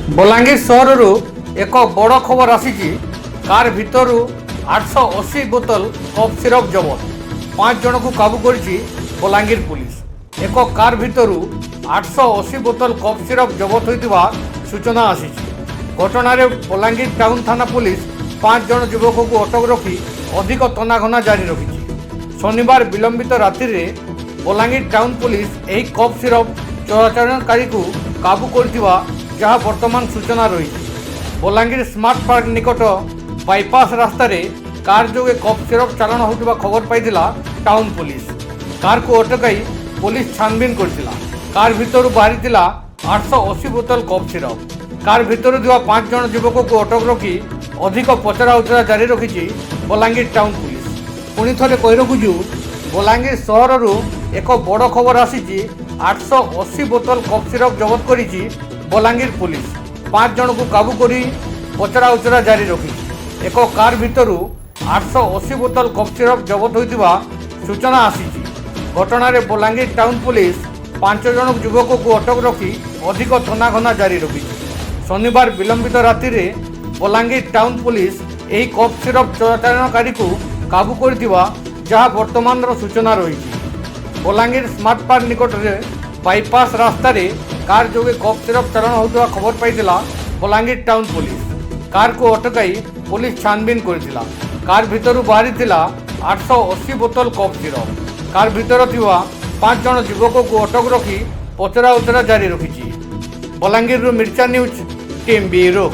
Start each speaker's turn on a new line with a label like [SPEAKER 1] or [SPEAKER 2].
[SPEAKER 1] बलांगीर सहर एक बड़ खबर आसी। कार भितर 880 बोतल कफ सिरप जबत 5 जन को काबू कर बलांगीर पुलिस। एक कार भितर 880 बोतल कफ सिरप जबत होता सूचना आसी। घटना बलांगीर टाउन थाना पुलिस 5 जन युवक को अटक रखी अधिक तनाघना जारी रखी। शनिवार विलंबित राति में बलांगीर टाउन पुलिस यही कफ सिरप चोराचालानकारी को काबू करथिबा जहाँ वर्तमान सूचना रही। बलांगीर स्मार्ट पार्क निकट बाईपास रास्ता रे कार जोगे कफ सिरप चालाण होता खबर पाई टाउन पुलिस। कार को अटकाई पुलिस छानबीन करथिला। कार भितर बाहरी 880 बोतल कफ सिरप। कार भितर 5 जन युवक को अटक रखी अधिक पचरा उचरा जारी रखी बलांगीर टाउन पुलिस। पुणी थे कही रखुचु बलांगीर सहर एक बड़ खबर आसी। 880 बोतल कफ सिरप जबत करी बलांगीर पुलिस। 5 जन को काबू करी पचरा उचरा जारी रखी। एक कार भितर 880 बोतल कफ सिरप जबत होता सूचना आसी। घटना बलांगीर टाउन पुलिस 5 जन युवक को अटक रखी अधिक तनाघना जारी रखी। शनिवार विलंबित राति में बलांगीर टाउन पुलिस यही कफ सिरप चोराचालानकारी को काबू करथिबा जहाँ वर्तमान सूचना रही। बलांगीर स्मार्ट पार्क निकट में बाईपास रास्ता रे कार जोगे कफ सिरप चालाण होता खबर पाई बलांगीर टाउन पुलिस। कार को अटकाई पुलिस छानबीन करथिला। कार भितर बाहरी 880 बोतल कफ सिरप। कार भितर 5 जन युवक को अटक रखी पचरा उचरा जारी रखी। बलांगीर मिर्चा न्यूज टीम ब्यूरो।